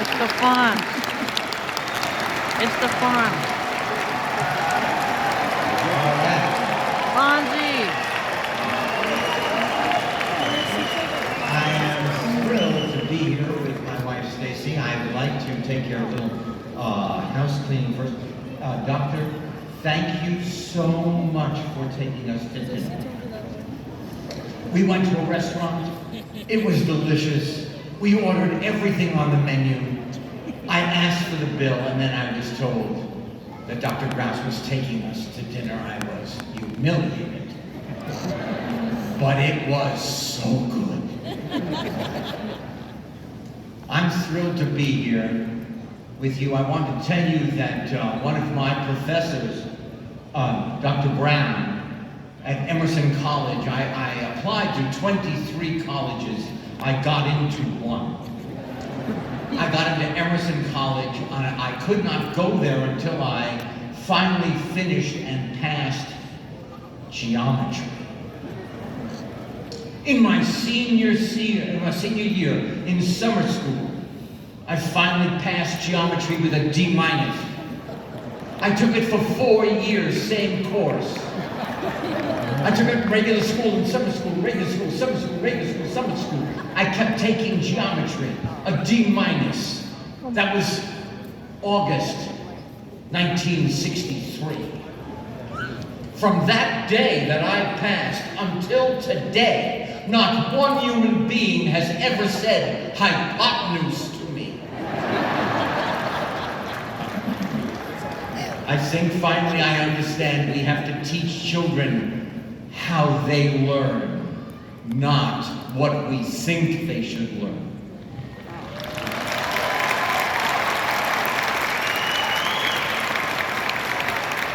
It's the Fonz. It's the Fonz. Fonzie. I am thrilled to be here with my wife Stacy. I would like to take care of a little house cleaning first. Doctor, thank you so much for taking us to dinner. We went to a restaurant. It was delicious. We ordered everything on the menu. I asked for the bill, and then I was told that Dr. Grouse was taking us to dinner. I was humiliated. But it was so good. I'm thrilled to be here with you. I want to tell you that one of my professors, Dr. Brown, at Emerson College, I applied to 23 colleges. I got into one. I got into Emerson College, and I could not go there until I finally finished and passed geometry. In my senior year in summer school, I finally passed geometry with a D-. I took it for 4 years, same course. I took it regular school and summer school, regular school, summer school, regular school, summer school. I kept taking geometry, a D-. That was August 1963. From that day that I passed until today, not one human being has ever said hypotenuse to me. I think finally I understand we have to teach children how they learn, not what we think they should learn.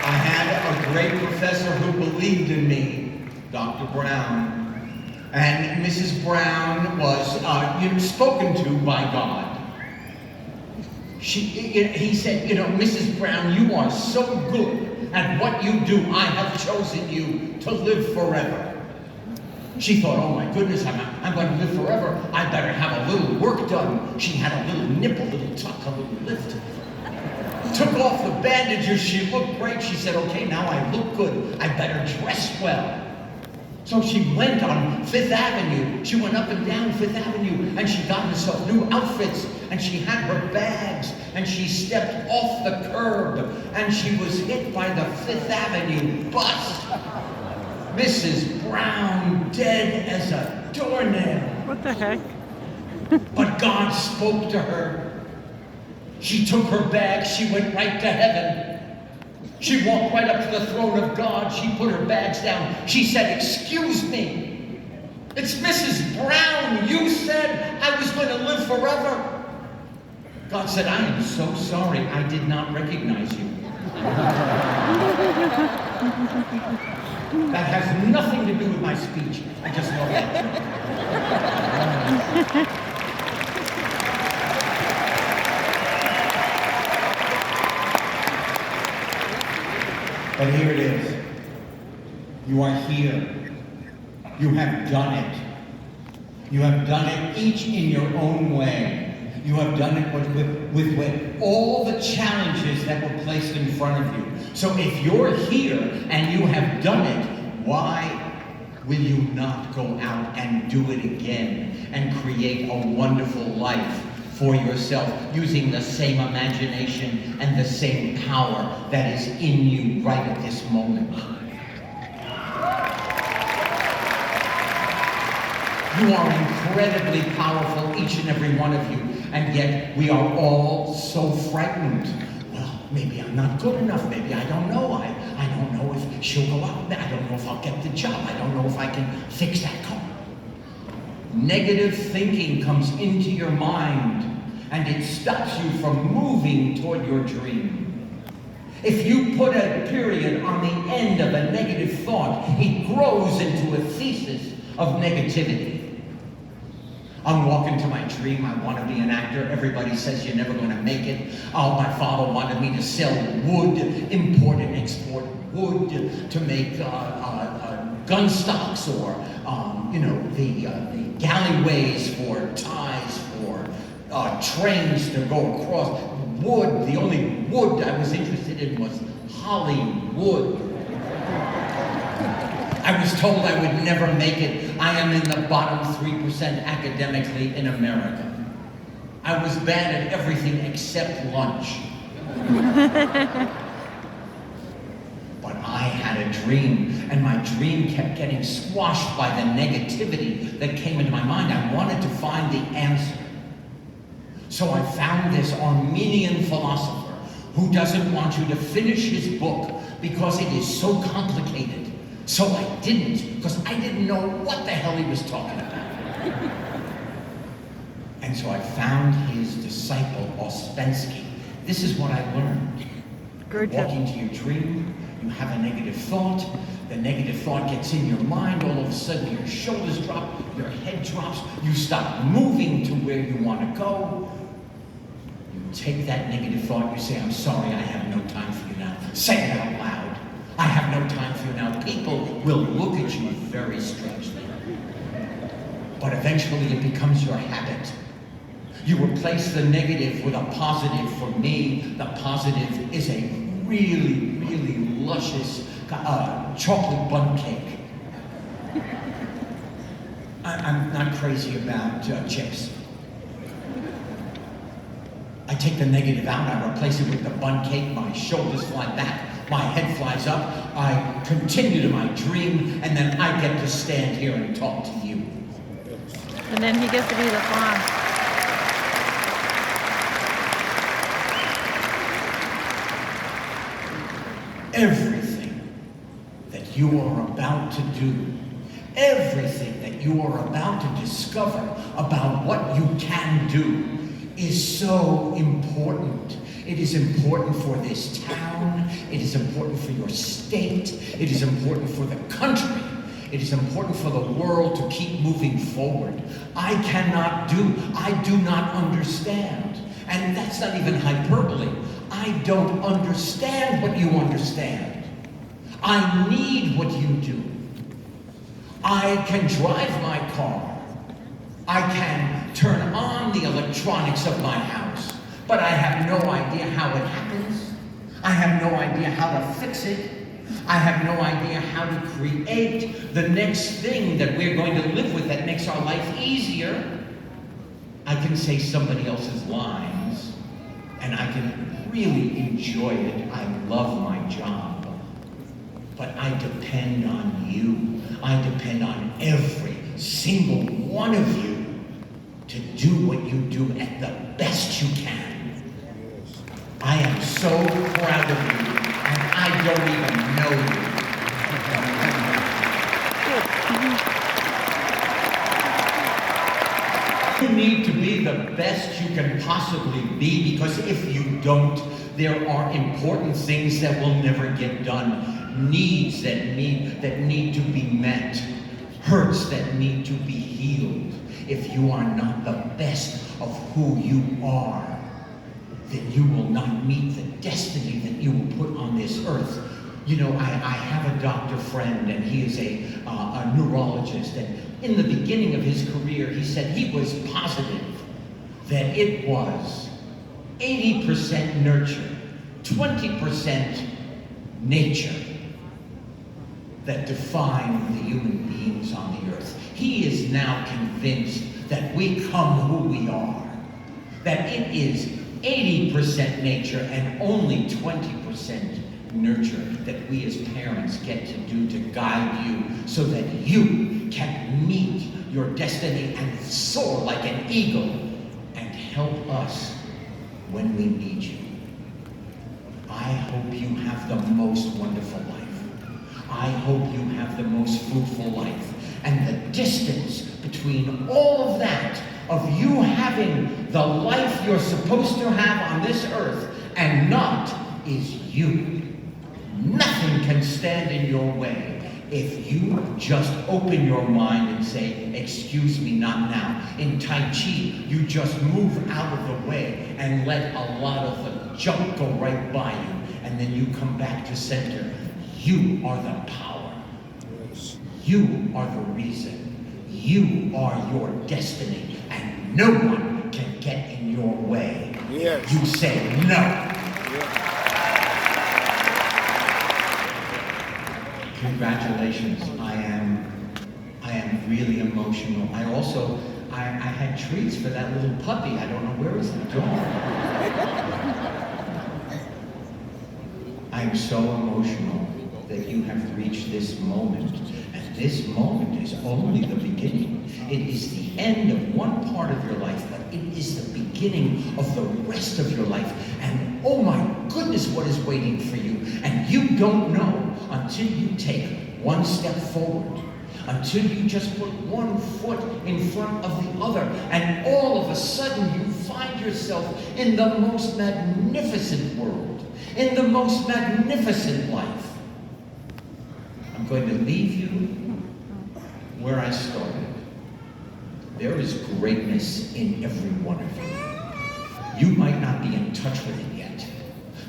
I had a great professor who believed in me, Dr. Brown. And Mrs. Brown was spoken to by God. He said, Mrs. Brown, you are so good at what you do. I have chosen you to live forever. She thought, oh my goodness, I'm going to live forever. I better have a little work done. She had a little nip, a little tuck, a little lift. Took off the bandages. She looked great. She said, okay, now I look good. I better dress well. So she went on Fifth Avenue. She went up and down Fifth Avenue, and she got herself new outfits, and she had her bags, and she stepped off the curb, and she was hit by the Fifth Avenue bus. Mrs. Brown dead as a doornail. What the heck? But God spoke to her. She took her bag, she went right to heaven. She walked right up to the throne of God. She put her bags down. She said, excuse me, it's Mrs. Brown. You said I was going to live forever. God said, I am so sorry. I did not recognize you. That has nothing to do with my speech. I just know that. But here it is. You are here. You have done it. You have done it each in your own way. You have done it with all the challenges that were placed in front of you. So if you're here and you have done it, why will you not go out and do it again and create a wonderful life for yourself using the same imagination and the same power that is in you right at this moment? You are incredibly powerful, each and every one of you, and yet we are all so frightened. Well, maybe I'm not good enough. Maybe I don't know. I don't know if she'll go out. I don't know if I'll get the job. I don't know if I can fix that car. Negative thinking comes into your mind, and it stops you from moving toward your dream. If you put a period on the end of a negative thought, it grows into a thesis of negativity. I'm walking to my dream. I want to be an actor. Everybody says you're never going to make it. Oh, my father wanted me to sell wood, import and export wood to make gun stocks or, the galleyways for ties for trains to go across, wood. The only wood I was interested in was Hollywood. I was told I would never make it. I am in the bottom 3% academically in America. I was bad at everything except lunch. But I had a dream, and my dream kept getting squashed by the negativity that came into my mind. I wanted to find the answer. So I found this Armenian philosopher who doesn't want you to finish his book because it is so complicated. So I didn't, because I didn't know what the hell he was talking about. And so I found his disciple, Ouspensky. This is what I learned. Good. Walk into your dream, you have a negative thought, the negative thought gets in your mind, all of a sudden your shoulders drop, your head drops, you stop moving to where you want to go. You take that negative thought, you say, I'm sorry, I have no time for you now. Say it out loud. I have no time for you now. People will look at you very strangely. But eventually it becomes your habit. You replace the negative with a positive. For me, the positive is a really, really luscious chocolate bun cake. I'm not crazy about chips. I take the negative out, I replace it with the bun cake, my shoulders fly back, my head flies up, I continue to my dream, and then I get to stand here and talk to you. And then he gets to be the Fonz. Everything that you are about to do, everything that you are about to discover about what you can do is so important. It is important for this town. It is important for your state. It is important for the country. It is important for the world to keep moving forward. I do not understand. And that's not even hyperbole. I don't understand what you understand. I need what you do. I can drive my car. I can turn on the electronics of my house, but I have no idea how it happens. I have no idea how to fix it. I have no idea how to create the next thing that we're going to live with that makes our life easier. I can say somebody else's lines, and I can really enjoy it. I love my job. But I depend on you. I depend on every single one of you to do what you do at the best you can. I am so proud of you, and I don't even know you. You need to be the best you can possibly be, because if you don't, there are important things that will never get done, needs that need to be met, hurts that need to be healed. If you are not the best of who you are, then you will not meet the destiny that you will put on this earth. You know, I have a doctor friend, and he is a neurologist, and in the beginning of his career, he said he was positive that it was 80% nurture, 20% nature that define the human beings on the earth. He is now convinced that we come who we are, that it is 80% nature and only 20% nurture that we as parents get to do to guide you so that you can meet your destiny and soar like an eagle and help us when we need you. I hope you have the most wonderful life. I hope you have the most fruitful life. And the distance between all of that, of you having the life you're supposed to have on this earth and not, is you. Nothing can stand in your way if you just open your mind and say, excuse me, not now. In Tai Chi, you just move out of the way and let a lot of the junk go right by you, and then you come back to center. You are the power. You are the reason. You are your destiny, and no one can get in your way, Yes. you say no. Congratulations. I am really emotional. I had treats for that little puppy. I don't know where is the dog. I am so emotional that you have reached this moment. And this moment is only the beginning. It is the end of one part of your life, but it is the beginning of the rest of your life. And oh my goodness, what is waiting for you. And you don't know until you take one step forward, until you just put one foot in front of the other, and all of a sudden you find yourself in the most magnificent world, in the most magnificent life. I'm going to leave you where I started. There is greatness in every one of you. You might not be in touch with it yet,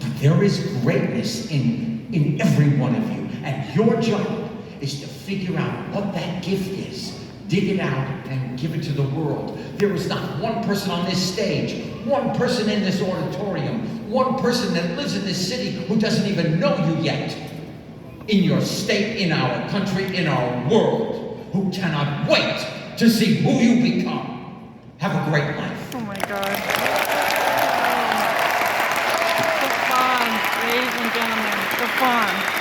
but there is greatness in every one of you. And your job is to figure out what that gift is, dig it out, and give it to the world. There is not one person on this stage, one person in this auditorium, one person that lives in this city who doesn't even know you yet. In your state, in our country, in our world, who cannot wait to see who you become. Have a great life. Oh my God. The Fonz, ladies and gentlemen, the Fonz.